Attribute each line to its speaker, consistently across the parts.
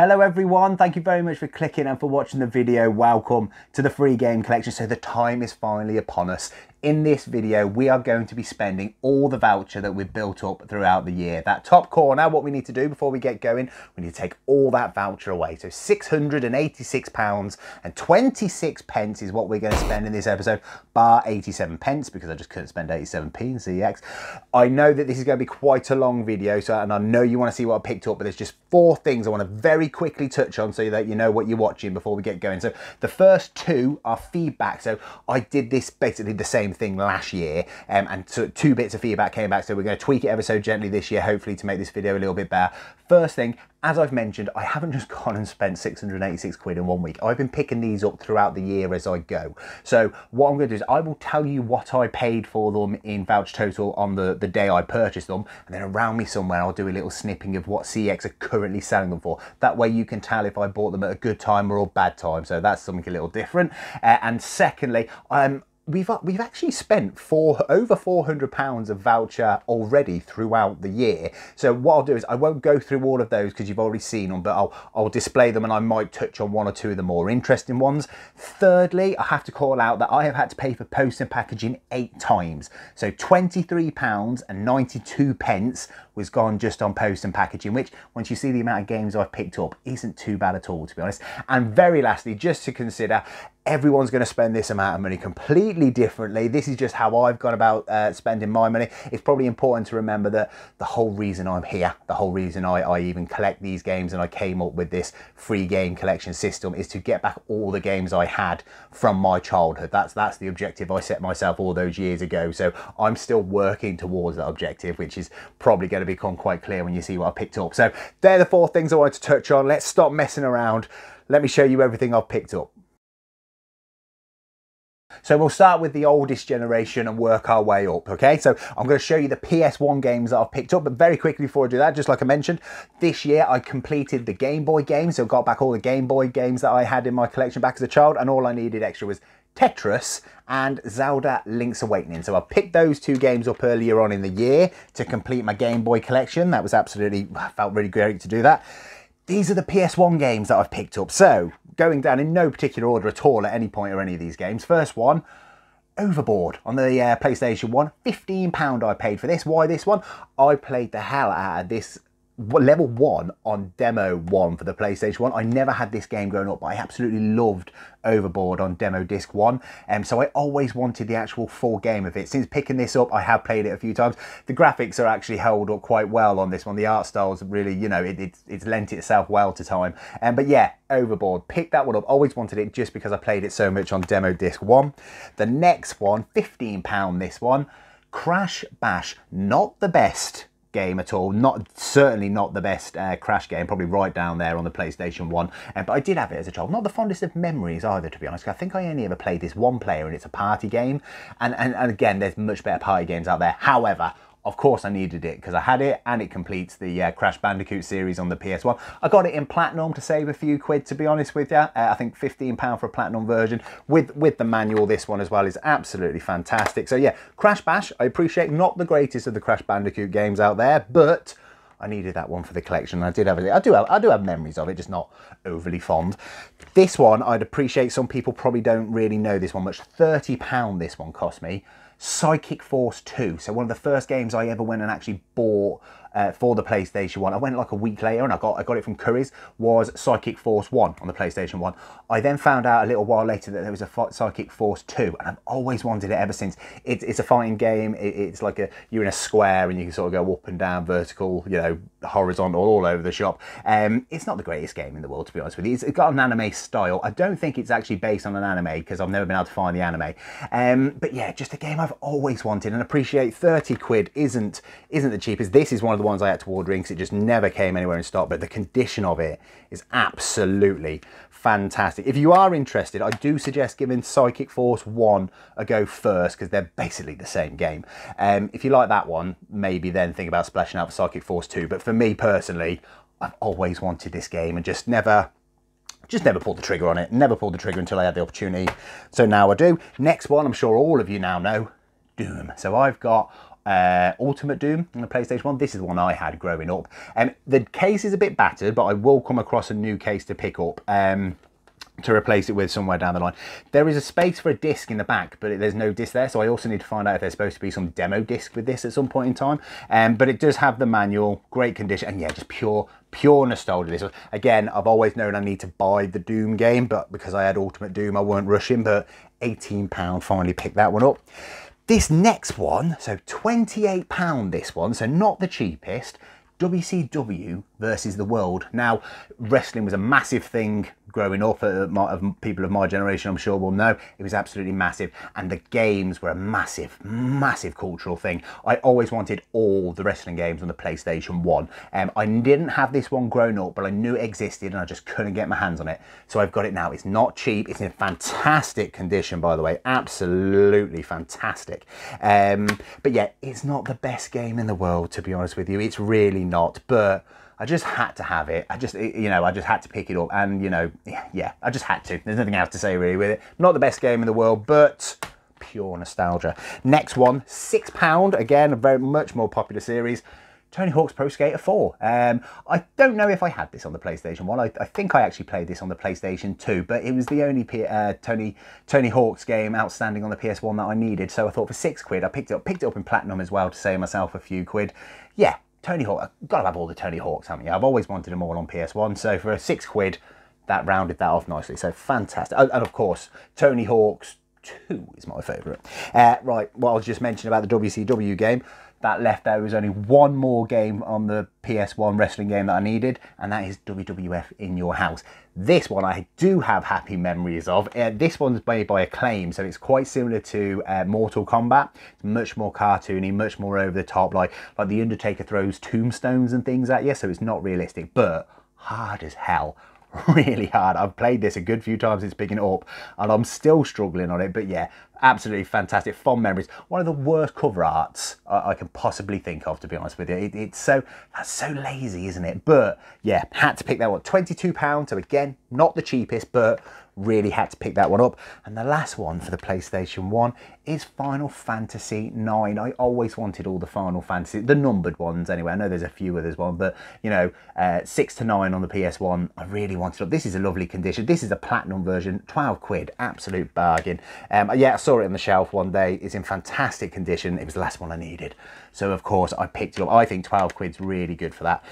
Speaker 1: Hello everyone, thank you very much for clicking and for watching the video. Welcome to the free game collection. So the time is finally upon us. In this video, we are going to be spending all the voucher that we've built up throughout the year. That top corner, what we need to do before we get going, we need to take all that voucher away. So £686.26 is what we're going to spend in this episode, bar 87 pence, because I just couldn't spend 87p in CEX. I know that this is going to be quite a long video, and I know you want to see what I picked up, but there's just 4 things I want to very quickly touch on so that you know what you're watching before we get going. So the first 2 are feedback. So I did this basically the same thing last year, and so 2 bits of feedback came back, so we're going to tweak it ever so gently this year, hopefully, to make this video a little bit better. First thing, as I've mentioned, I haven't just gone and spent 686 quid in 1 week. I've been picking these up throughout the year as I go. So what I'm going to do is I will tell you what I paid for them in voucher total on the day I purchased them, and then around me somewhere I'll do a little snipping of what CEX are currently selling them for. That way you can tell if I bought them at a good time or a bad time. So that's something a little different. And secondly, we've actually spent over £400 of voucher already throughout the year. So what I'll do is I won't go through all of those because you've already seen them, but I'll display them, and I might touch on 1 or 2 of the more interesting ones. Thirdly, I have to call out that I have had to pay for post and packaging 8 times. So £23.92 was gone just on post and packaging, which, once you see the amount of games I've picked up, isn't too bad at all, to be honest. And very lastly, just to consider, everyone's going to spend this amount of money completely differently. This is just how I've gone about spending my money. It's probably important to remember that the whole reason I'm here, the whole reason I even collect these games and I came up with this free game collection system, is to get back all the games I had from my childhood. That's the objective I set myself all those years ago. So I'm still working towards that objective, which is probably going to become quite clear when you see what I picked up. So they're the 4 things I wanted to touch on. Let's stop messing around. Let me show you everything I've picked up. So we'll start with the oldest generation and work our way up, okay? So I'm going to show you the PS1 games that I've picked up, but very quickly before I do that, just like I mentioned, this year I completed the Game Boy games, so got back all the Game Boy games that I had in my collection back as a child, and all I needed extra was Tetris and Zelda Link's Awakening. So I picked those 2 games up earlier on in the year to complete my Game Boy collection. That was absolutely, felt really great to do that. These are the PS1 games that I've picked up. So going down in no particular order at all at any point or any of these games. First one, Overboard on the PlayStation 1. £15 I paid for this. Why this one? I played the hell out of this level 1 on demo 1 for the PlayStation 1. I never had this game growing up, but I absolutely loved Overboard on demo disc 1, so I always wanted the actual full game of it. Since picking this up, I have played it a few times. The graphics are actually held up quite well on this one. The art style's really, you know, it's lent itself well to time. But yeah, Overboard, picked that one up. Always wanted it just because I played it so much on demo disc 1. The next one, £15 this one, Crash Bash. Not the best game at all, certainly not the best Crash game, probably right down there on the PlayStation 1, but I did have it as a child. Not the fondest of memories either, to be honest. I think I only ever played this 1 player, and it's a party game, and again, there's much better party games out there. However, of course I needed it because I had it, and it completes the Crash Bandicoot series on the PS1. I got it in Platinum to save a few quid, to be honest with you. I think £15 for a Platinum version. With the manual, this one as well is absolutely fantastic. So yeah, Crash Bash, I appreciate, not the greatest of the Crash Bandicoot games out there, but I needed that one for the collection. I do have memories of it, just not overly fond. This one, I'd appreciate, some people probably don't really know this one much. £30 this one cost me. Psychic Force 2. So one of the first games I ever went and actually bought for the PlayStation 1. I went like a week later and I got it from Curry's, was Psychic Force 1 on the PlayStation 1. I then found out a little while later that there was a Psychic Force 2, and I've always wanted it ever since. It's a fighting game. It's like you're in a square and you can sort of go up and down, vertical, you know, horizontal, all over the shop. It's not the greatest game in the world, to be honest with you. It's got an anime style. I don't think it's actually based on an anime because I've never been able to find the anime. But yeah, just a game I've always wanted, and appreciate 30 quid isn't the cheapest. This is one of the ones I had to order in because it just never came anywhere in stock, but the condition of it is absolutely fantastic. If you are interested, I do suggest giving Psychic Force 1 a go first because they're basically the same game. If you like that one, maybe then think about splashing out for Psychic Force 2. But for me personally, I've always wanted this game and just never pulled the trigger on it. Never pulled the trigger until I had the opportunity. So now I do. Next one, I'm sure all of you now know, Doom. So I've got Ultimate Doom on the PlayStation 1. This is the one I had growing up. The case is a bit battered, but I will come across a new case to pick up. To replace it with somewhere down the line. There is a space for a disc in the back, but there's no disc there, so I also need to find out if there's supposed to be some demo disc with this at some point in time. But it does have the manual, great condition, and yeah, just pure nostalgia. This one, again, I've always known I need to buy the Doom game, but because I had Ultimate Doom, I weren't rushing, but £18, finally picked that one up. This next one, so £28 this one, so not the cheapest, WCW versus the World. Now, wrestling was a massive thing growing up. People of my generation, I'm sure, will know it was absolutely massive, and the games were a massive cultural thing. I always wanted all the wrestling games on the PlayStation 1. I didn't have this one growing up, but I knew it existed and I just couldn't get my hands on it, so I've got it now. It's not cheap, it's in fantastic condition, by the way, absolutely fantastic. But yeah, it's not the best game in the world, to be honest with you. It's really not, but I just had to have it. I just had to pick it up, and yeah, I just had to. There's nothing else to say really with it. Not the best game in the world, but pure nostalgia. Next one, £6. Again, a very much more popular series. Tony Hawk's Pro Skater 4. I don't know if I had this on the PlayStation 1. I think I actually played this on the PlayStation 2, but it was the only Tony Hawk's game outstanding on the PS1 that I needed. So I thought for £6, I picked it up in Platinum as well to save myself a few quid. Yeah. Tony Hawk, I've got to have all the Tony Hawks, haven't you? I've always wanted them all on PS1, so for £6, that rounded that off nicely, so fantastic. And of course, Tony Hawk's 2 is my favourite. Right, what I was just mentioning about the WCW game, that left there was only one more game on the PS1 wrestling game that I needed, and that is WWF In Your House. This one I do have happy memories of. This one's made by Acclaim, so it's quite similar to Mortal Kombat. It's much more cartoony, much more over the top, like The Undertaker throws tombstones and things at you, so it's not realistic, but hard as hell. Really hard. I've played this a good few times since picking it up, and I'm still struggling on it, but yeah, absolutely fantastic, fond memories. One of the worst cover arts I can possibly think of, to be honest with you. That's so lazy, isn't it? But yeah, had to pick that one. £22, so again, not the cheapest, but really had to pick that one up. And the last one for the PlayStation 1 is Final Fantasy 9. I always wanted all the Final Fantasy, the numbered ones anyway. I know there's a few others one, but 6 to 9 on the PS1, I really wanted it. This is a lovely condition. This is a platinum version, £12, absolute bargain. Yeah, I saw it on the shelf one day. It's in fantastic condition. It was the last one I needed, so of course I picked it up. I think £12's really good for that.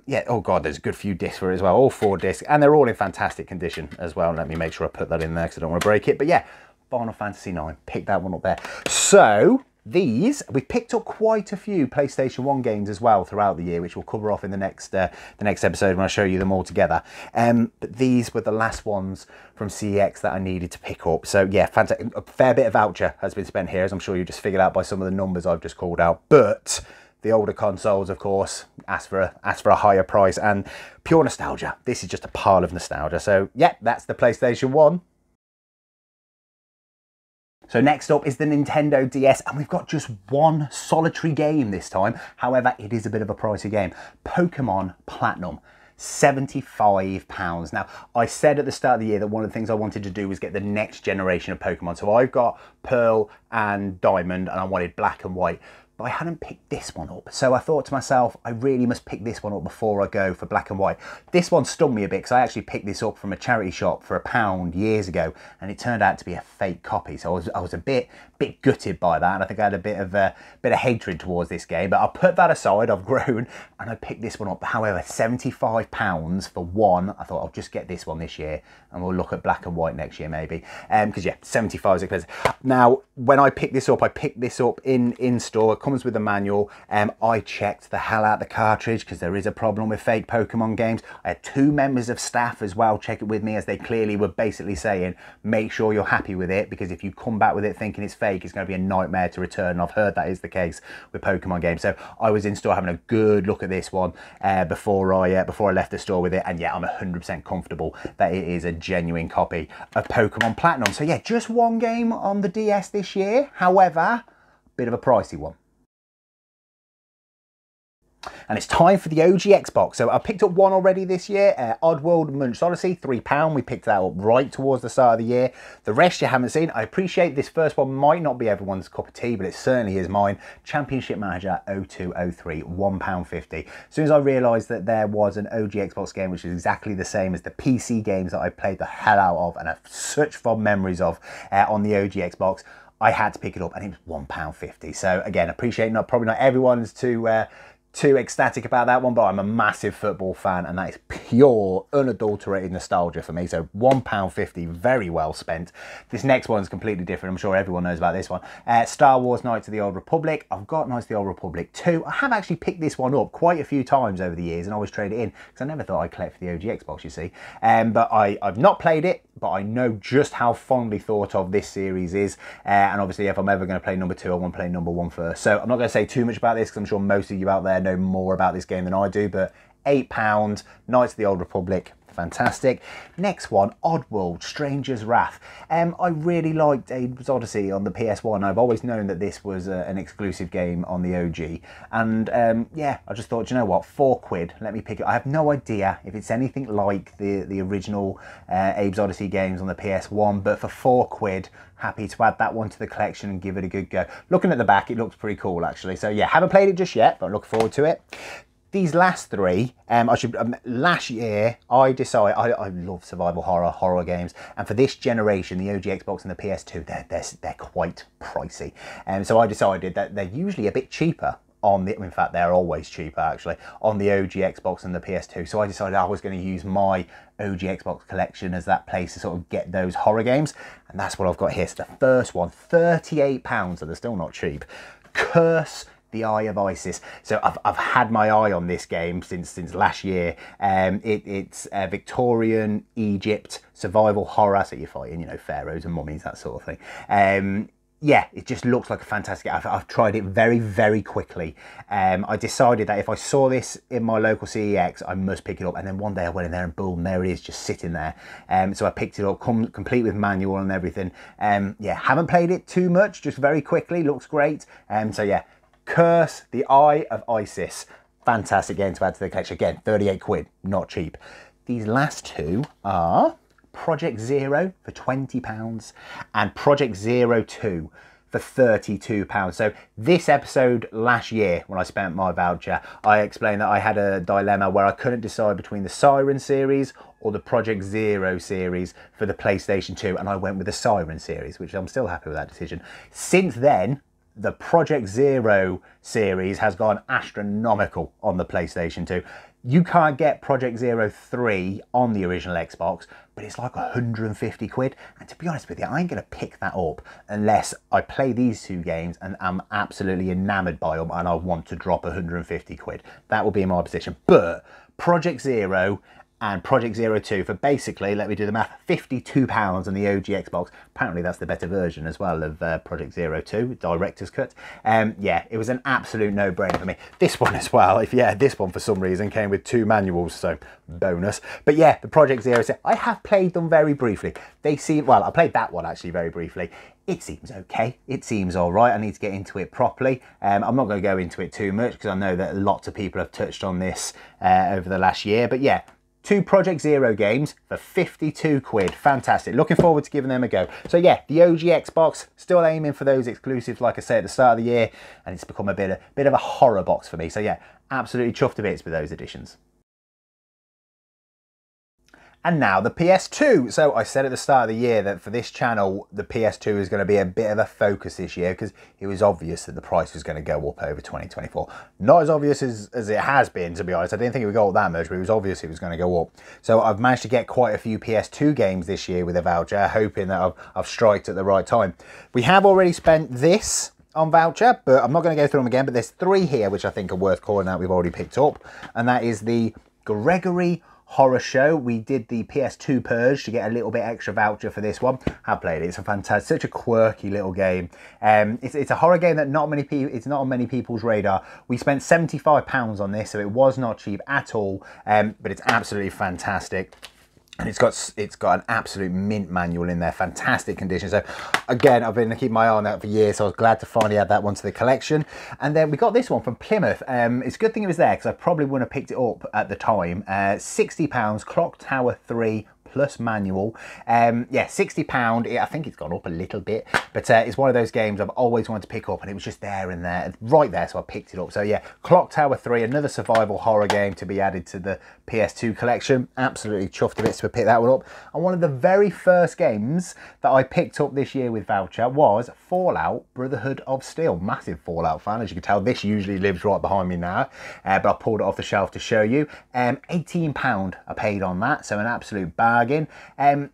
Speaker 1: Yeah, oh god, there's a good few discs for it as well, all 4 discs, and they're all in fantastic condition as well. Let me make sure I put that in there because I don't want to break it. But yeah, Final Fantasy 9, pick that one up there. So these, we've picked up quite a few PlayStation 1 games as well throughout the year, which we'll cover off in the next episode when I show you them all together. But these were the last ones from CEX that I needed to pick up. So yeah, fantastic. A fair bit of voucher has been spent here, as I'm sure you just figured out by some of the numbers I've just called out. But the older consoles, of course, ask for a higher price, and pure nostalgia. This is just a pile of nostalgia. So yeah, that's the PlayStation 1. So next up is the Nintendo DS, and we've got just one solitary game this time. However, it is a bit of a pricey game. Pokemon Platinum. £75. Now, I said at the start of the year that one of the things I wanted to do was get the next generation of Pokemon. So I've got Pearl and Diamond, and I wanted Black and White, but I hadn't picked this one up. So I thought to myself, I really must pick this one up before I go for Black and White. This one stung me a bit because I actually picked this up from a charity shop for £1 years ago, and it turned out to be a fake copy. So I was a bit gutted by that, and I think I had a bit of hatred towards this game. But I'll put that aside. I've grown, and I picked this one up. However, £75 for one. I thought I'll just get this one this year, and we'll look at Black and White next year maybe. Because yeah, 75 is expensive. Now, when I picked this up in store. It comes with a manual. I checked the hell out the cartridge because there is a problem with fake Pokemon games. I had 2 members of staff as well check it with me, as they clearly were basically saying, make sure you're happy with it, because if you come back with it thinking it's fake, it's going to be a nightmare to return. And I've heard that is the case with Pokemon games. So I was in store having a good look at this one before I left the store with it, and yeah, I'm 100% comfortable that it is a genuine copy of Pokemon Platinum. So yeah, just one game on the DS this year. However, bit of a pricey one. And it's time for the OG Xbox. So I picked up one already this year, Oddworld Munch Odyssey, £3. We picked that up right towards the start of the year. The rest you haven't seen. I appreciate this first one might not be everyone's cup of tea, but it certainly is mine. Championship Manager 0203, £1.50. As soon as I realised that there was an OG Xbox game which is exactly the same as the PC games that I played the hell out of and have such fond memories of on the OG Xbox, I had to pick it up, and it was £1.50. So again, appreciate probably not everyone's too ecstatic about that one, but I'm a massive football fan, and that is pure, unadulterated nostalgia for me. So £1.50, very well spent. This next one's completely different. I'm sure everyone knows about this one. Star Wars Knights of the Old Republic. I've got Knights of the Old Republic 2. I have actually picked this one up quite a few times over the years and always trade it in, because I never thought I'd collect for the OG Xbox, you see. But I've not played it, but I know just how fondly thought of this series is. And obviously, if I'm ever going to play number 2, I want to play number 1 first. So I'm not going to say too much about this, because I'm sure most of you out there know more about this game than I do, but £8, Knights of the Old Republic, fantastic. Next one, Oddworld, Stranger's Wrath. I really liked Abe's Odyssey on the PS1. I've always known that this was an exclusive game on the OG, and yeah, I just thought, you know what, £4, let me pick it. I have no idea if it's anything like the original Abe's Odyssey games on the PS1, but for £4, happy to add that one to the collection and give it a good go. Looking at the back, it looks pretty cool actually. So yeah, haven't played it just yet, but I'm looking forward to it. These last three, last year I decided, I love survival horror games, and for this generation, the OG Xbox and the PS2, they're quite pricey. So I decided that they're usually a bit cheaper in fact, they're always cheaper actually, on the OG Xbox and the PS2. So I decided I was going to use my OG Xbox collection as that place to sort of get those horror games. And that's what I've got here. So the first one, £38, so they're still not cheap. Curse the Eye of Isis. So I've had my eye on this game since last year. It's Victorian Egypt survival horror. So you're fighting, you know, pharaohs and mummies, that sort of thing. Yeah, it just looks like a fantastic. I've tried it very, very quickly. I decided that if I saw this in my local CEX, I must pick it up. And then one day I went in there and boom, there it is, just sitting there. So I picked it up, complete with manual and everything. Yeah, haven't played it too much, just very quickly. Looks great. So yeah, Curse the Eye of Isis. Fantastic game to add to the collection. Again, £38, not cheap. These last two are Project Zero for £20 and Project Zero 2 for £32. So this episode last year, when I spent my voucher, I explained that I had a dilemma where I couldn't decide between the Siren series or the Project Zero series for the PlayStation 2, and I went with the Siren series, which I'm still happy with that decision. Since then, the Project Zero series has gone astronomical on the PlayStation 2. You can't get Project Zero 3 on the original Xbox, but it's like £150. And to be honest with you, I ain't going to pick that up unless I play these two games and I'm absolutely enamored by them and I want to drop £150. That will be my position. But Project Zero and Project Zero 2 for basically, let me do the math, £52 on the OG Xbox. Apparently that's the better version as well of Project Zero 2, director's cut. Yeah, it was an absolute no-brainer for me. This one as well, this one for some reason came with 2 manuals, so bonus. But yeah, the Project Zero 2, I have played them very briefly. They seem, well, I played that one actually very briefly. It seems okay. It seems all right. I need to get into it properly. I'm not going to go into it too much because I know that lots of people have touched on this over the last year. But yeah, 2 Project Zero games for £52. Fantastic. Looking forward to giving them a go. So yeah, the OG Xbox, still aiming for those exclusives, like I said at the start of the year, and it's become a bit of a horror box for me. So yeah, absolutely chuffed to bits with those additions. And now the PS2. So I said at the start of the year that for this channel, the PS2 is going to be a bit of a focus this year because it was obvious that the price was going to go up over 2024. Not as obvious as it has been, to be honest. I didn't think it would go up that much, but it was obvious it was going to go up. So I've managed to get quite a few PS2 games this year with a voucher, hoping that I've striked at the right time. We have already spent this on voucher, but I'm not going to go through them again, but there's 3 here which I think are worth calling out we've already picked up, and that is the Gregory Horror Show. We did the PS2 purge to get a little bit extra voucher for this one. I've played it. It's a fantastic, such a quirky little game. It's a horror game that it's not on many people's radar. We spent £75 on this, so it was not cheap at all, but it's absolutely fantastic. And it's got an absolute mint manual in there, fantastic condition. So again, I've been keeping my eye on that for years, so I was glad to finally add that one to the collection. And then we got this one from Plymouth. It's a good thing it was there because I probably wouldn't have picked it up at the time. £60, Clock Tower 3 plus manual. Yeah, £60. I think it's gone up a little bit, but it's one of those games I've always wanted to pick up, and it was just there and there, right there, so I picked it up. So yeah, Clock Tower 3, another survival horror game to be added to the PS2 collection. Absolutely chuffed to bits to pick that one up. And one of the very first games that I picked up this year with Voucher was Fallout Brotherhood of Steel. Massive Fallout fan, as you can tell. This usually lives right behind me now, but I pulled it off the shelf to show you. £18 I paid on that, so an absolute bargain.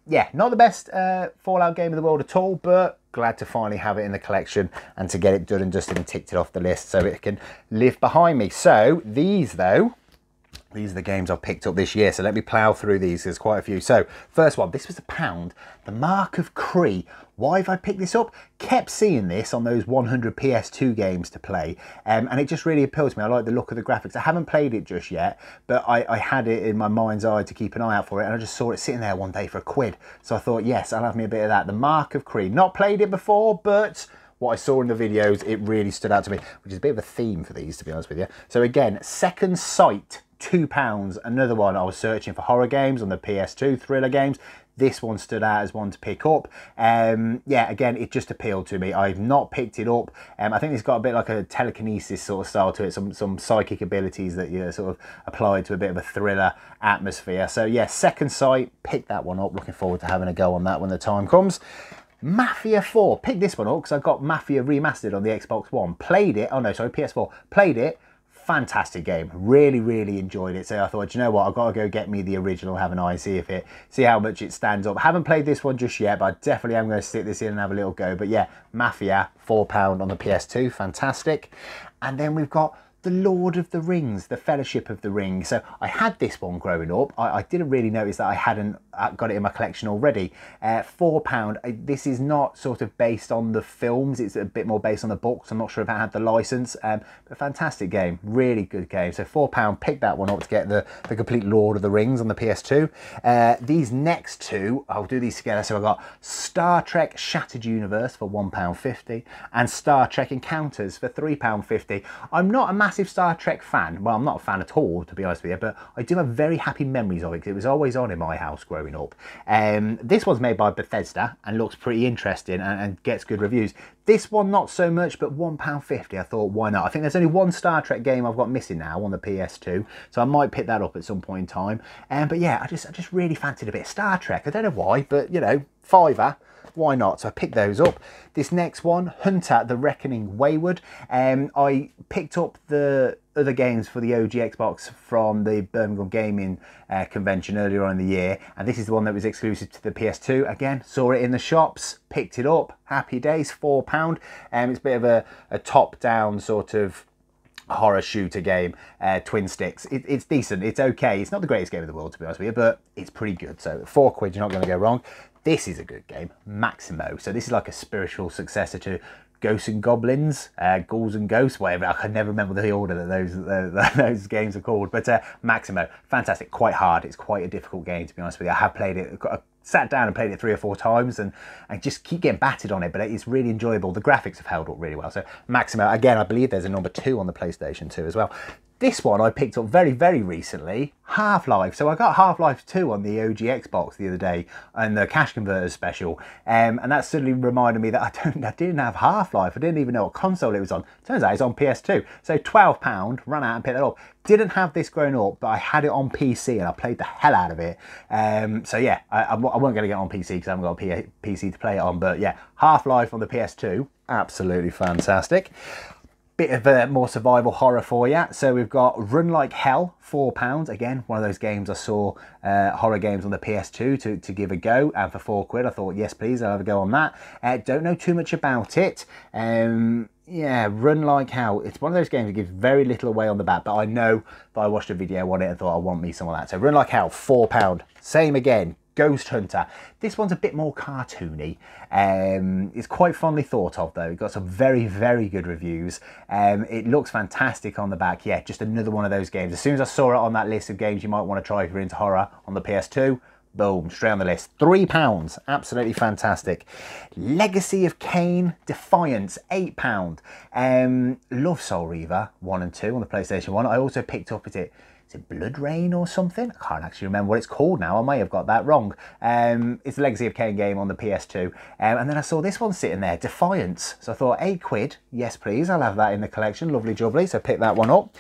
Speaker 1: Yeah, not the best Fallout game in the world at all, but glad to finally have it in the collection and to get it done and dusted and ticked it off the list so it can live behind me. So these though, these are the games I've picked up this year, so let me plough through these. There's quite a few. So first one, this was £1. The Mark of Cree. Why have I picked this up? Kept seeing this on those 100 PS2 games to play, and it just really appealed to me. I like the look of the graphics. I haven't played it just yet, but I had it in my mind's eye to keep an eye out for it, and I just saw it sitting there one day for £1. So I thought, yes, I'll have me a bit of that. The Mark of Cree. Not played it before, but what I saw in the videos, it really stood out to me, which is a bit of a theme for these, to be honest with you. So again, Second Sight, £2. Another one. I was searching for horror games on the PS2, thriller games. This one stood out as one to pick up. Yeah, again, it just appealed to me. I've not picked it up. I think it's got a bit like a telekinesis sort of style to it, some psychic abilities that you sort of applied to a bit of a thriller atmosphere. So yeah, Second Sight, pick that one up. Looking forward to having a go on that when the time comes. Mafia 4, picked this one up because I got Mafia remastered on the Xbox One. Played it, oh no, sorry, PS4. Played it. Fantastic game, really enjoyed it. So I thought, you know what, I've got to go get me the original, have an eye, see how much it stands up. Haven't played this one just yet, but I definitely am going to stick this in and have a little go. But yeah, Mafia, £4 on the PS2, fantastic. And then we've got The Lord of the Rings, The Fellowship of the Ring. So I had this one growing up. I didn't really notice that I hadn't got it in my collection already. £4. This is not sort of based on the films. It's a bit more based on the books. I'm not sure if I had the license, but fantastic game, really good game. So £4, pick that one up to get the complete Lord of the Rings on the PS2. These next two, I'll do these together. So I've got Star Trek Shattered Universe for £1.50 and Star Trek Encounters for £3.50. I'm not a massive Star Trek fan. Well, I'm not a fan at all, to be honest with you, but I do have very happy memories of it because it was always on in my house growing up. This one's made by Bethesda and looks pretty interesting and gets good reviews. This one not so much, but £1.50. I thought, why not? I think there's only one Star Trek game I've got missing now on the PS2, so I might pick that up at some point in time. But yeah, I just really fancied a bit of Star Trek. I don't know why, but you know, £5. Why not? So I picked those up. This next one, Hunter the Reckoning Wayward. I picked up the other games for the OG Xbox from the Birmingham Gaming convention earlier on in the year, and this is the one that was exclusive to the PS2. Again, saw it in the shops, picked it up, happy days, £4. It's a bit of a top-down sort of horror shooter game, twin sticks. It's decent, it's okay. It's not the greatest game in the world, to be honest with you, but it's pretty good. So £4, you're not going to go wrong. This is a good game, Maximo. So this is like a spiritual successor to Ghosts and Goblins, Ghouls and Ghosts, whatever. I can never remember the order that those games are called. But Maximo, fantastic, quite hard. It's quite a difficult game, to be honest with you. I have played it, I sat down and played it 3 or 4 times and just keep getting battered on it, but it's really enjoyable. The graphics have held up really well. So Maximo, again, I believe there's a number 2 on the PlayStation 2 as well. This one I picked up very recently, Half-Life. So I got Half-Life 2 on the OG Xbox the other day and the Cash Converters special, and that suddenly reminded me that I didn't have Half-Life. I didn't even know what console it was on. Turns out it's on PS2. So £12, ran out and picked that up. Didn't have this growing up, but I had it on PC and I played the hell out of it. So yeah, I wasn't going to get it on PC because I haven't got a PC to play it on, but yeah, Half-Life on the PS2, absolutely fantastic. Bit of a more survival horror for you. So we've got Run Like Hell, £4. Again, one of those games I saw horror games on the PS2 to give a go, and for £4 I thought, yes please, I'll have a go on that. Don't know too much about it. Yeah, Run Like Hell. It's one of those games that gives very little away on the bat, but I know that I watched a video on it and thought I want me some of that. So Run Like Hell, £4. Same again, Ghost Hunter. This one's a bit more cartoony. It's quite fondly thought of though. It got some very good reviews. It looks fantastic on the back. Yeah, just another one of those games. As soon as I saw it on that list of games you might want to try if you're into horror on the PS2, Boom, straight on the list. £3, absolutely fantastic. Legacy of Kain Defiance, £8. Love Soul Reaver 1 and 2 on the PlayStation 1. I also picked up, is it Blood Rain or something? I can't actually remember what it's called now. I may have got that wrong. It's the Legacy of Kain game on the PS2. And then I saw this one sitting there, Defiance. So I thought, £8, yes please, I'll have that in the collection. Lovely jubbly, so pick that one up.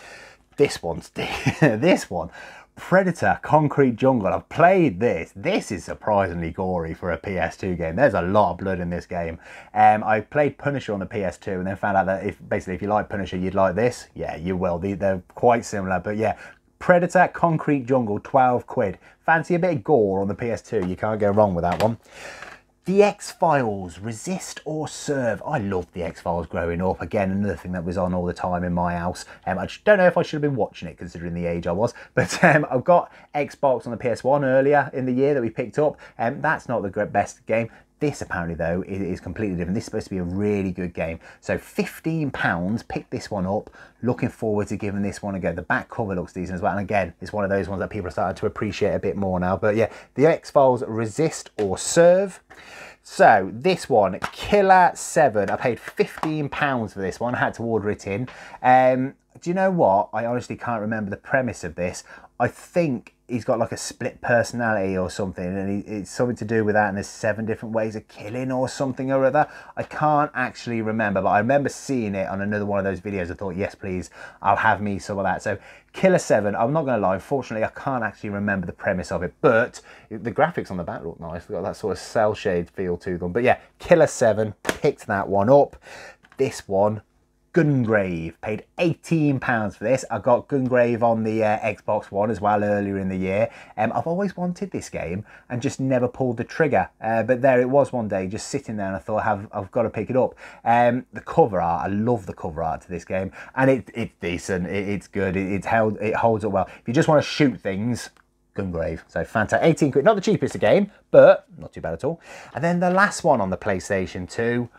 Speaker 1: This one's, this one. Predator Concrete Jungle. I've played this. This is surprisingly gory for a PS2 game. There's a lot of blood in this game. I played Punisher on the PS2 and then found out that if you like Punisher, you'd like this. Yeah, you will. They're quite similar, but yeah. Predator Concrete Jungle, £12. Fancy a bit of gore on the PS2. You can't go wrong with that one. The X-Files, Resist or Serve. I loved the X-Files growing up. Again, another thing that was on all the time in my house. I just don't know if I should have been watching it considering the age I was. But I've got Xbox on the PS1 earlier in the year that we picked up. That's not the best game. This apparently though is completely different. This is supposed to be a really good game. So £15, pick this one up. Looking forward to giving this one a go. The back cover looks decent as well. And again, it's one of those ones that people are starting to appreciate a bit more now. But yeah, the X-Files, Resist or Serve. So this one, Killer 7. I paid £15 for this one. I had to order it in. Do you know what? I honestly can't remember the premise of this. I think he's got like a split personality or something, and it's something to do with that, and there's 7 different ways of killing or something or other. I can't actually remember, but I remember seeing it on another one of those videos. I thought, yes please, I'll have me some of that. So Killer 7, I'm not going to lie, unfortunately I can't actually remember the premise of it, but the graphics on the back look nice. They've got that sort of cell shade feel to them. But yeah, Killer 7, picked that one up. This one, Gungrave, paid £18 for this. I got Gungrave on the Xbox One as well earlier in the year. I've always wanted this game and just never pulled the trigger. But there it was one day, just sitting there, and I thought, I've got to pick it up. The cover art, I love the cover art to this game, and it's decent. It's good. It holds up well. If you just want to shoot things, Gungrave. So fantastic. £18, not the cheapest game, but not too bad at all. And then the last one on the PlayStation 2.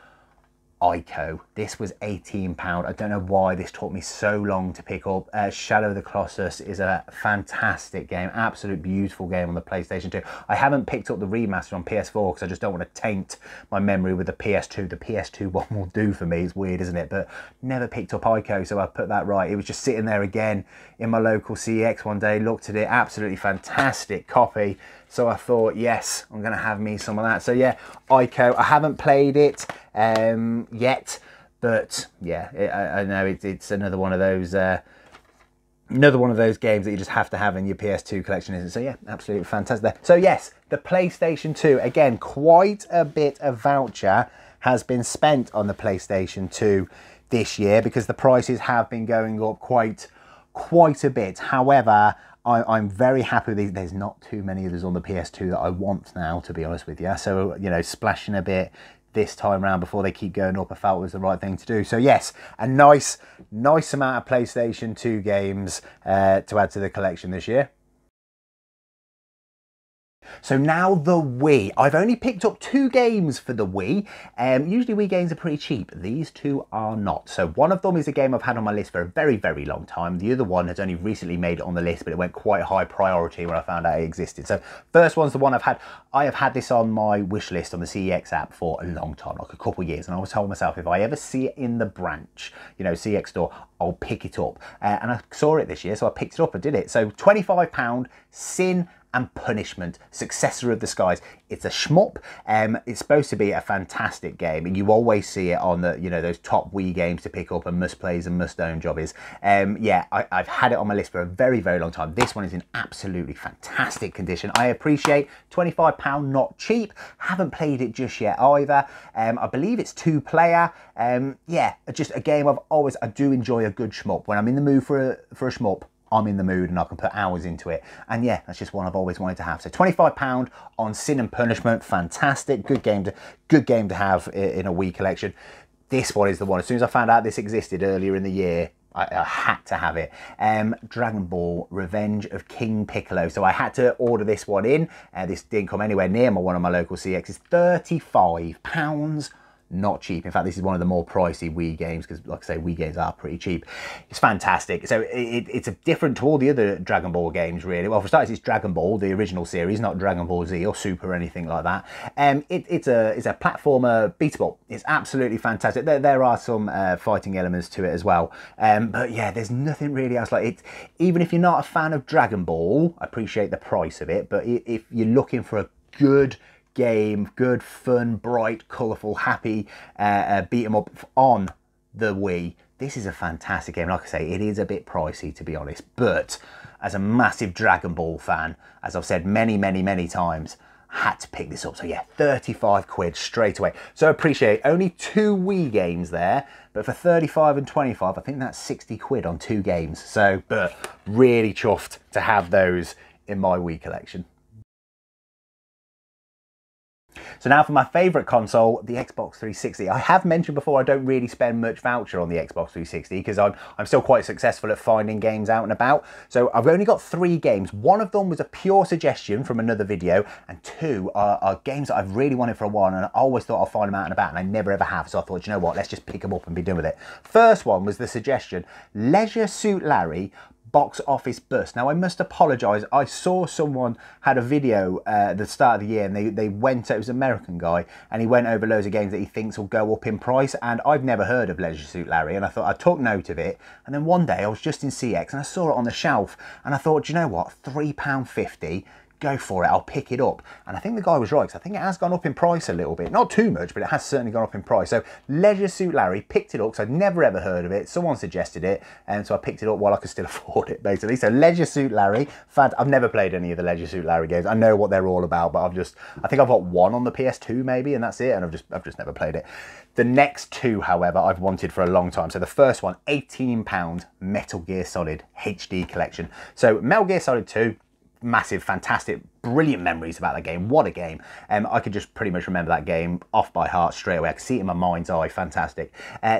Speaker 1: Ico. This was £18. I don't know why this took me so long to pick up. Shadow of the Colossus is a fantastic game, absolute beautiful game on the PlayStation 2. I haven't picked up the remaster on PS4 because I just don't want to taint my memory with the PS2. The PS2 one will do for me. It's weird, isn't it? But never picked up Ico, so I put that right. It was just sitting there again in my local CEX one day, looked at it, absolutely fantastic copy. So I thought, yes, I'm going to have me some of that. So yeah, Ico. I haven't played it yet, but yeah, I know it's another one of those games that you just have to have in your PS2 collection, isn't it? So yeah, absolutely fantastic. So yes, the PlayStation 2, again, quite a bit of voucher has been spent on the PlayStation 2 this year because the prices have been going up quite a bit. However, I'm very happy with these. There's not too many of those on the PS2 that I want now, to be honest with you. So, you know, splashing a bit this time around before they keep going up, I felt was the right thing to do. So yes, a nice amount of PlayStation 2 games to add to the collection this year. So now the Wii. I've only picked up 2 games for the Wii. Usually Wii games are pretty cheap. These 2 are not. So one of them is a game I've had on my list for a very, very long time. The other one has only recently made it on the list, but it went quite high priority when I found out it existed. So first one's the one I've had. I have had this on my wish list on the CEX app for a long time, like a couple of years. And I always told myself, if I ever see it in the branch, you know, CEX store, I'll pick it up. And I saw it this year, so I picked it up and did it. So £25, Sin and Punishment, Successor of the Skies. It's a shmup. It's supposed to be a fantastic game, and you always see it on the, you know, those top Wii games to pick up and must plays and must own jobbies. Yeah, I've had it on my list for a very, very long time. This one is in absolutely fantastic condition. I appreciate £25, not cheap. Haven't played it just yet either. I believe it's 2-player. Yeah, just a game I do enjoy a good shmup. When I'm in the mood for a shmup, I'm in the mood and I can put hours into it. And yeah, that's just one I've always wanted to have. So £25 on Sin and Punishment, fantastic, good game to have in a Wii collection. This one is the one. As soon as I found out this existed earlier in the year, I had to have it. Dragon Ball Revenge of King Piccolo. So I had to order this one in. This didn't come anywhere near one of my local CX. It's £35. not cheap. In fact, this is one of the more pricey Wii games, because like I say, Wii games are pretty cheap. It's fantastic. So it's different to all the other Dragon Ball games, really. Well, for starters, it's Dragon Ball, the original series, not Dragon Ball Z or Super or anything like that. It's a platformer beatable. It's absolutely fantastic. There are some fighting elements to it as well. But yeah, there's nothing really else like it. Even if you're not a fan of Dragon Ball, I appreciate the price of it, but if you're looking for a good game, good, fun, bright, colourful, happy beat 'em up on the Wii, this is a fantastic game. Like I say, it is a bit pricey, to be honest, but as a massive Dragon Ball fan, as I've said many times, had to pick this up. So yeah, 35 quid straight away. So appreciate only 2 Wii games there, but for 35 and 25, I think that's 60 quid on 2 games. So, but really chuffed to have those in my Wii collection. So now for my favourite console, the Xbox 360. I have mentioned before I don't really spend much voucher on the Xbox 360 because I'm still quite successful at finding games out and about. So I've only got 3 games. One of them was a pure suggestion from another video, and 2 are games that I've really wanted for a while, and I always thought I'll find them out and about, and I never ever have. So I thought, you know what, let's just pick them up and be done with it. First one was the suggestion, Leisure Suit Larry Box Office Bust. Now I must apologise, I saw someone had a video at the start of the year, and they went, it was an American guy, and he went over loads of games that he thinks will go up in price, and I've never heard of Leisure Suit Larry, and I thought, I took note of it, and then one day I was just in CEX and I saw it on the shelf, and I thought, you know what, £3.50, go for it, I'll pick it up. And I think the guy was right, because I think it has gone up in price a little bit. Not too much, but it has certainly gone up in price. So Leisure Suit Larry, picked it up, because I'd never ever heard of it. Someone suggested it, and so I picked it up while I could still afford it, basically. So Leisure Suit Larry, I've never played any of the Leisure Suit Larry games. I know what they're all about, but I think I've got one on the PS2 maybe, and that's it, and I've just never played it. The next 2, however, I've wanted for a long time. So the first one, £18, Metal Gear Solid HD Collection. So Metal Gear Solid 2, massive, fantastic, brilliant memories about that game. What a game. I could just pretty much remember that game off by heart straight away. I could see it in my mind's eye. Fantastic.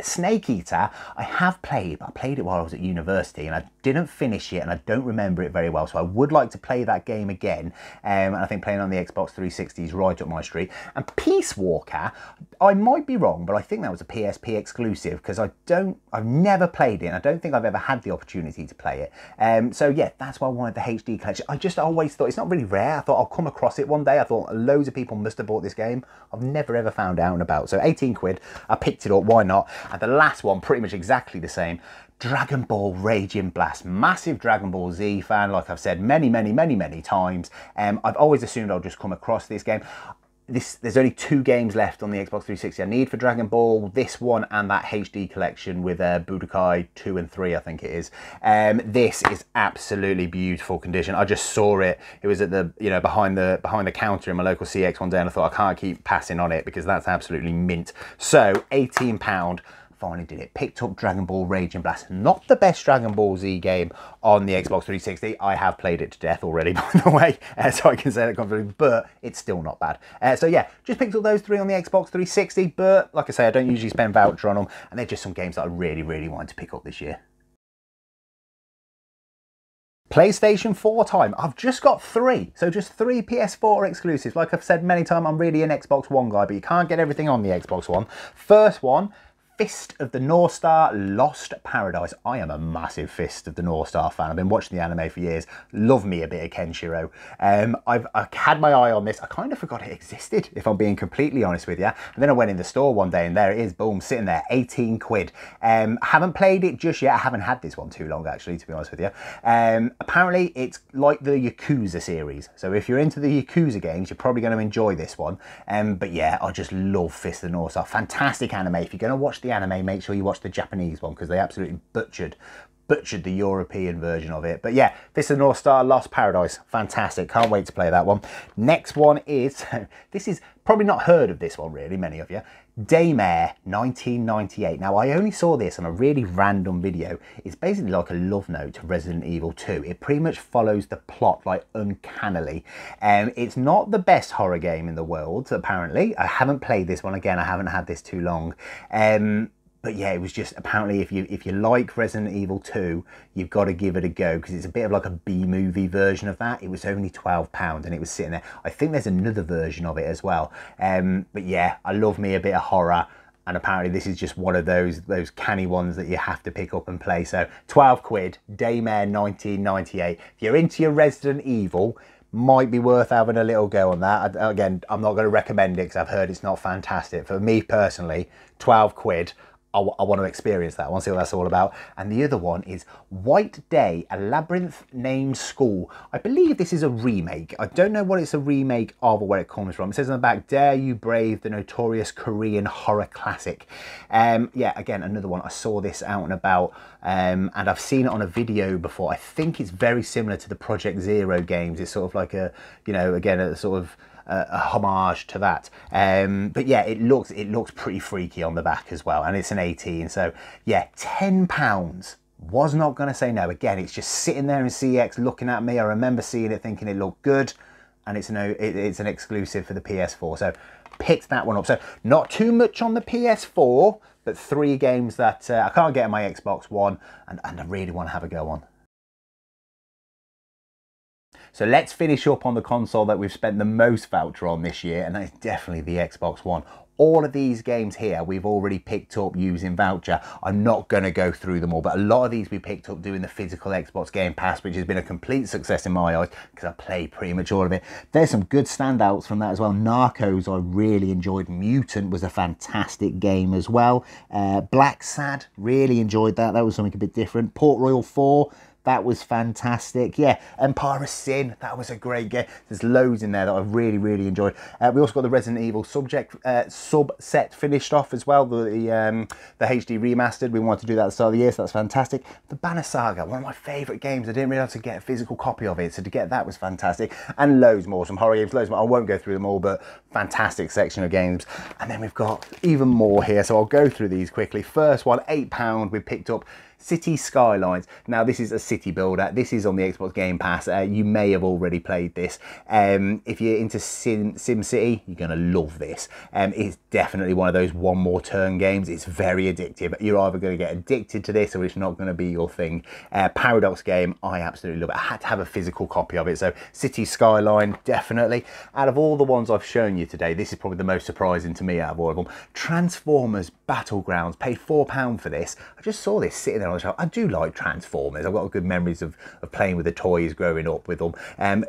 Speaker 1: Snake Eater, I have played, but I played it while I was at university, and I didn't finish it, and I don't remember it very well, so I would like to play that game again, and I think playing on the Xbox 360 is right up my street. And Peace Walker, I might be wrong, but I think that was a PSP exclusive, because I've never played it, and I don't think I've ever had the opportunity to play it. So yeah, that's why I wanted the HD collection. I just always thought, it's not really rare. I thought I'll come across it one day. I thought loads of people must have bought this game. I've never ever found out and about. So 18 quid, I picked it up, why not? And the last one, pretty much exactly the same, Dragon Ball Raging Blast. Massive Dragon Ball Z fan, like I've said many times. I've always assumed I'll just come across this game. There's only 2 games left on the Xbox 360 I need for Dragon Ball, this one and that HD collection with Budokai 2 and 3, I think it is. This is absolutely beautiful condition. I just saw it. It was at the, behind the counter in my local CEX one day, and I thought, I can't keep passing on it because that's absolutely mint. So £18, finally did it. Picked up Dragon Ball Raging Blast. Not the best Dragon Ball Z game on the Xbox 360. I have played it to death already, by the way, so I can say that confidently, but it's still not bad. So yeah, just picked up those 3 on the Xbox 360, but like I say, I don't usually spend voucher on them, and they're just some games that I really wanted to pick up this year. PlayStation 4 time. I've just got 3, so just 3 PS4 exclusives. Like I've said many times, I'm really an Xbox One guy, but you can't get everything on the Xbox One. First one, Fist of the North Star Lost Paradise. I am a massive Fist of the North Star fan. I've been watching the anime for years. Love me a bit of Kenshiro. I've had my eye on this. I kind of forgot it existed, if I'm being completely honest with you. And then I went in the store one day and there it is, boom, sitting there, 18 quid. Haven't played it just yet. I haven't had this one too long, actually, to be honest with you. Apparently, it's like the Yakuza series. So if you're into the Yakuza games, you're probably going to enjoy this one. But yeah, I just love Fist of the North Star. Fantastic anime. If you're going to watch the anime, make sure you watch the Japanese one, because they absolutely butchered the European version of it. But yeah, Fist of the North Star Lost Paradise, fantastic. Can't wait to play that one. Next one is, this is probably not heard of this one really, many of you, Daymare 1998. Now I only saw this on a really random video. It's basically like a love note to Resident Evil 2. It pretty much follows the plot like uncannily. It's not the best horror game in the world, apparently. I haven't played this one. Again, I haven't had this too long. But yeah, it was just, apparently if you like Resident Evil 2, you've got to give it a go, because it's a bit of like a B-movie version of that. It was only £12 and it was sitting there. I think there's another version of it as well. But yeah, I love me a bit of horror. and apparently this is just one of those canny ones that you have to pick up and play. So 12 quid, Daymare 1998. If you're into your Resident Evil, might be worth having a little go on that. Again, I'm not going to recommend it because I've heard it's not fantastic. For me personally, 12 quid, I want to experience that. I want to see what that's all about. And the other one is White Day, a labyrinth named school. I believe this is a remake. I don't know what it's a remake of or where it comes from. It says on the back, Dare You Brave the notorious Korean horror classic. Yeah, again, another one. I saw this out and about, and I've seen it on a video before. I think it's very similar to the Project Zero games. It's sort of like a, you know, again, a sort of a homage to that, but yeah, it looks pretty freaky on the back as well, and it's an 18. So yeah, £10. Was not going to say no. Again, it's just sitting there in CEX looking at me. I remember seeing it, thinking it looked good, and it's an exclusive for the PS4. So picked that one up. So not too much on the PS4, but 3 games that I can't get on my Xbox One, and I really want to have a go on. So let's finish up on the console that we've spent the most voucher on this year, and that is definitely the Xbox One. All of these games here we've already picked up using voucher. I'm not going to go through them all, but a lot of these we picked up doing the physical Xbox Game Pass, which has been a complete success in my eyes because I played pretty much all of it. There's some good standouts from that as well. Narcos I really enjoyed. Mutant was a fantastic game as well. Black Sad, really enjoyed that. That was something a bit different. Port Royal 4, that was fantastic. Yeah, Empire of Sin, that was a great game. There's loads in there that I've really, really enjoyed. We also got the Resident Evil subset finished off as well, the HD remastered. We wanted to do that at the start of the year, so that's fantastic. The Banner Saga, one of my favourite games. I didn't realise to get a physical copy of it, so to get that was fantastic. And loads more, some horror games, loads more. I won't go through them all, but fantastic section of games. And then we've got even more here, so I'll go through these quickly. First one, £8, we picked up City Skylines. Now this is a city builder. This is on the Xbox Game Pass. You may have already played this. If you're into SimCity, you're gonna love this. It's definitely one of those one more turn games. It's very addictive. You're either gonna get addicted to this or it's not gonna be your thing. Paradox game, I absolutely love it. I had to have a physical copy of it. So City Skyline, definitely. Out of all the ones I've shown you today, this is probably the most surprising to me out of all of them. Transformers Battlegrounds, paid £4 for this. I just saw this sitting there on the shelf. I do like Transformers. I've got good memories of playing with the toys growing up with them.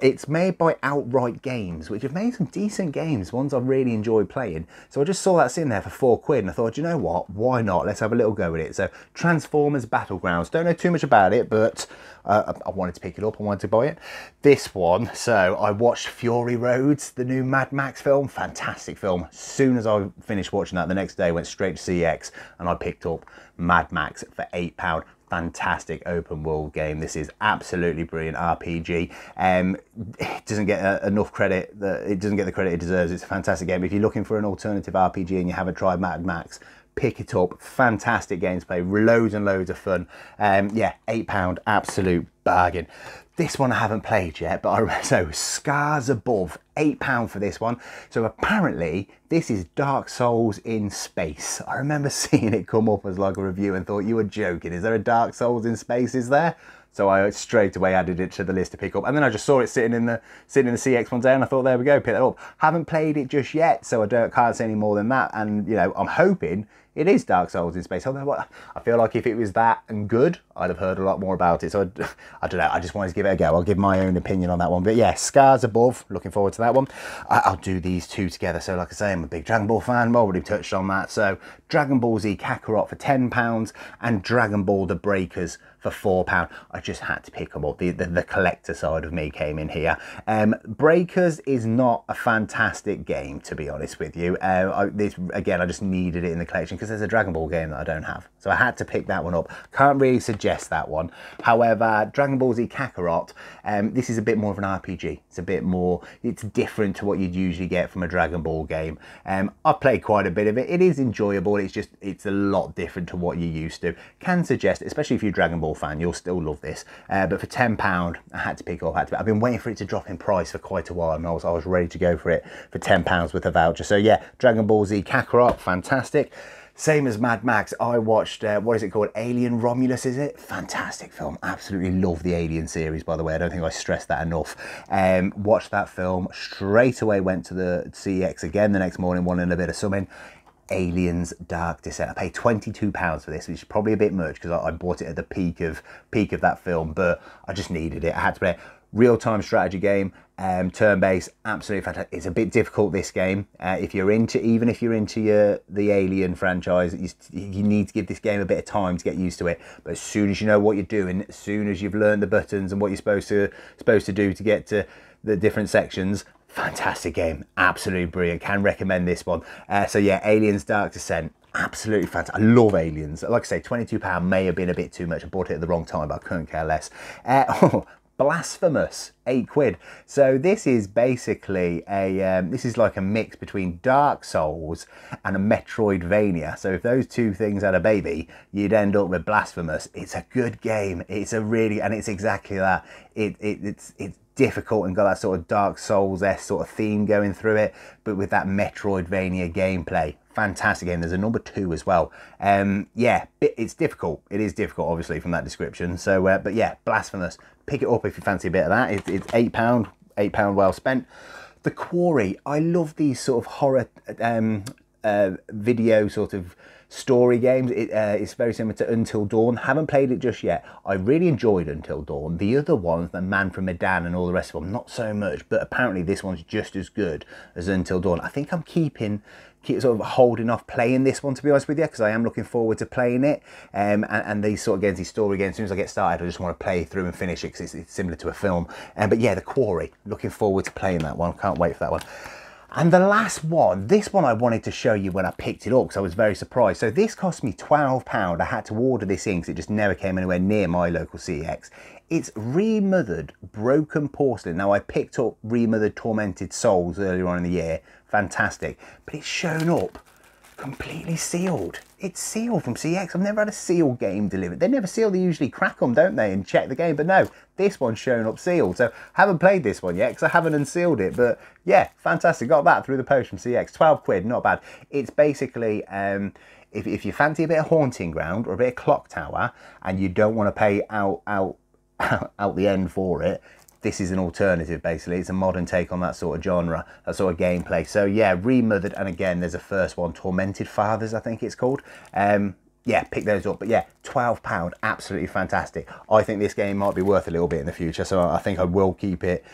Speaker 1: It's made by Outright Games, which have made some decent games, ones I've really enjoyed playing. So I just saw that sitting there for £4 and I thought, you know what, why not? Let's have a little go with it. So Transformers Battlegrounds. Don't know too much about it, but I wanted to pick it up. I wanted to buy it. This one, so I watched Fury Roads, the new Mad Max film. Fantastic film. As soon as I finished watching that, the next day I went straight to CEX and I picked up Mad Max for £8. Fantastic open world game. This is absolutely brilliant RPG. It doesn't get enough credit. It doesn't get the credit it deserves. It's a fantastic game. If you're looking for an alternative RPG and you haven't tried Mad Max, pick it up. Fantastic game to play. Loads and loads of fun. Yeah, £8, absolute bargain. This one I haven't played yet, but so Scars Above, £8 for this one. So apparently this is Dark Souls in space. I remember seeing it come up as like a review and thought, you were joking. Is there a Dark Souls in space, is there? So I straight away added it to the list to pick up. And then I just saw it sitting in the CEX one day and I thought, there we go, pick that up. Haven't played it just yet, so I can't say any more than that. And you know, I'm hoping it is Dark Souls in space. Although I feel like if it was that and good, I'd have heard a lot more about it. So I don't know, I just wanted to give it a go. I'll give my own opinion on that one. But yeah, Scars Above, looking forward to that one. I'll do these two together. So like I say, I'm a big Dragon Ball fan. I've already touched on that. So Dragon Ball Z Kakarot for £10 and Dragon Ball The Breakers for £4. I just had to pick them up. The collector side of me came in here. Breakers is not a fantastic game, to be honest with you. Again, I just needed it in the collection because there's a Dragon Ball game that I don't have. So I had to pick that one up. Can't really suggest that one. However, Dragon Ball Z Kakarot, this is a bit more of an RPG. It's a bit more, it's different to what you'd usually get from a Dragon Ball game. I've played quite a bit of it. It is enjoyable. It's a lot different to what you're used to. Can suggest, especially if you're a Dragon Ball fan, you'll still love this. But for £10, I had to pick it up. I've been waiting for it to drop in price for quite a while, and I was ready to go for it for £10 with a voucher. So yeah, Dragon Ball Z Kakarot, fantastic. Same as Mad Max, I watched, what is it called? Alien Romulus, is it? Fantastic film. Absolutely love the Alien series, by the way. I don't think I stressed that enough. Watched that film, straight away went to the CEX again the next morning, wanting a bit of something. Aliens Dark Descent. I paid £22 for this, which is probably a bit much because I bought it at the peak of that film, but I just needed it. I had to play it. Real-time strategy game, turn-based, absolutely fantastic. It's a bit difficult, this game. Even if you're into the Alien franchise, you need to give this game a bit of time to get used to it. But as soon as you know what you're doing, as soon as you've learned the buttons and what you're supposed to do to get to the different sections, fantastic game, absolutely brilliant. Can recommend this one. So yeah, Aliens Dark Descent, absolutely fantastic. I love Aliens. Like I say, £22 may have been a bit too much. I bought it at the wrong time, but I couldn't care less. Blasphemous, £8. So this is basically this is like a mix between Dark Souls and a Metroidvania. So if those two things had a baby, you'd end up with Blasphemous. It's a good game. It's exactly that. It's difficult and got that sort of Dark Souls-esque sort of theme going through it, but with that Metroidvania gameplay. Fantastic game. There's a number 2 as well. Yeah, it's difficult. It is difficult, obviously, from that description. So, but yeah, Blasphemous. Pick it up if you fancy a bit of that. It's £8, £8 well spent. The Quarry. I love these sort of horror video sort of story games. It's very similar to Until Dawn. Haven't played it just yet. I really enjoyed Until Dawn. The other ones, the Man from Medan and all the rest of them, not so much, but apparently this one's just as good as Until Dawn. I think I'm keep sort of holding off playing this one, to be honest with you, because I am looking forward to playing it. And these sort of games, these story games, as soon as I get started, I just want to play through and finish it because it's similar to a film. But yeah, The Quarry, looking forward to playing that one. Can't wait for that one. And the last one, this one I wanted to show you when I picked it up because I was very surprised. So this cost me £12. I had to order this in because it just never came anywhere near my local CEX. It's Remothered Broken Porcelain. Now I picked up Remothered Tormented Souls earlier on in the year. Fantastic. But it's shown up completely sealed. It's sealed from CEX. I've never had a sealed game delivered. They never seal, they usually crack them, don't they, and check the game. But no, this one's shown up sealed. So haven't played this one yet because I haven't unsealed it. But yeah, fantastic. Got that through the post from CEX. £12, not bad. It's basically, if you fancy a bit of Haunting Ground or a bit of Clock Tower and you don't want to pay out the end for it, this is an alternative, basically. It's a modern take on that sort of genre, that sort of gameplay. So yeah, Remothered, and again, there's a first one, Tormented Fathers, I think it's called. Yeah, pick those up. But yeah, £12, absolutely fantastic. I think this game might be worth a little bit in the future, so I think I will keep it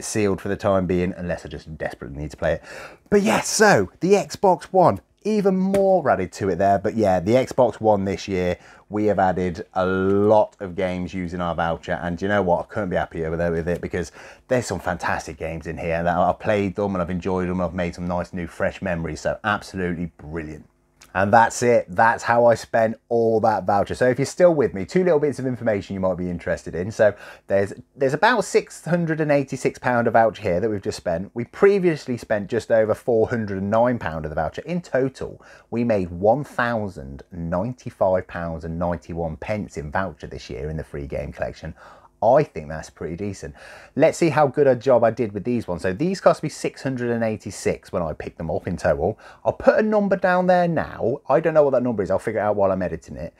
Speaker 1: sealed for the time being, unless I just desperately need to play it. But yeah, so the Xbox One, even more added to it there. But yeah, the Xbox One this year, we have added a lot of games using our voucher, and you know what, I couldn't be happier with it because there's some fantastic games in here that I've played them and I've enjoyed them. I've made some nice new fresh memories, so absolutely brilliant. And that's it. That's how I spent all that voucher. So if you're still with me, 2 little bits of information you might be interested in. So there's about £686 of voucher here that we've just spent. We previously spent just over £409 of the voucher. In total, we made £1,095.91 in voucher this year in the free game collection. I think that's pretty decent. Let's see how good a job I did with these ones. So these cost me $686 when I picked them up in total. I'll put a number down there now. I don't know what that number is. I'll figure it out while I'm editing it.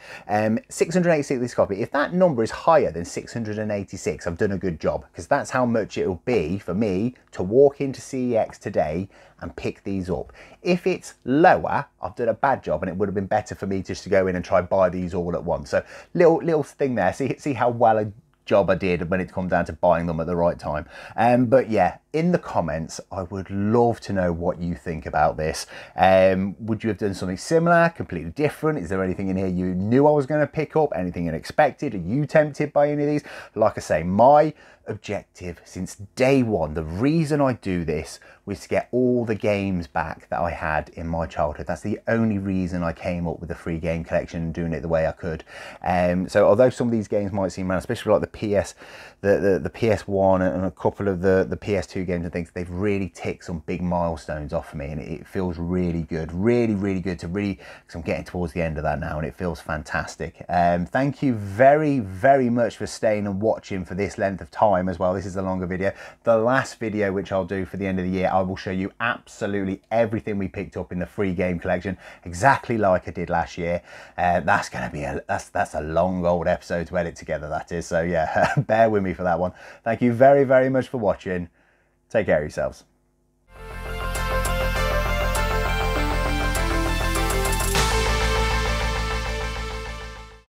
Speaker 1: 686 this cost me. If that number is higher than 686, I've done a good job, because that's how much it'll be for me to walk into CEX today and pick these up. If it's lower, I've done a bad job, and it would have been better for me just to go in and try buy these all at once. So little thing there. See how well a job I did when it comes down to buying them at the right time. But yeah, in the comments, I would love to know what you think about this. Would you have done something similar, completely different? Is there anything in here you knew I was going to pick up? Anything unexpected? Are you tempted by any of these? Like I say, my objective since day one, the reason I do this was to get all the games back that I had in my childhood. That's the only reason I came up with the free game collection and doing it the way I could. So although some of these games might seem random, especially like the PS1 and a couple of the PS2 games and things, they've really ticked some big milestones off for me, and it feels really good, really good to really, because I'm getting towards the end of that now and it feels fantastic. Thank you very much for staying and watching for this length of time as well. This is a longer video. The last video, which I'll do for the end of the year, I will show you absolutely everything we picked up in the free game collection, exactly like I did last year. That's going to be that's a long old episode to edit together, that is. So yeah, bear with me for that one. Thank you very much for watching. Take care of yourselves.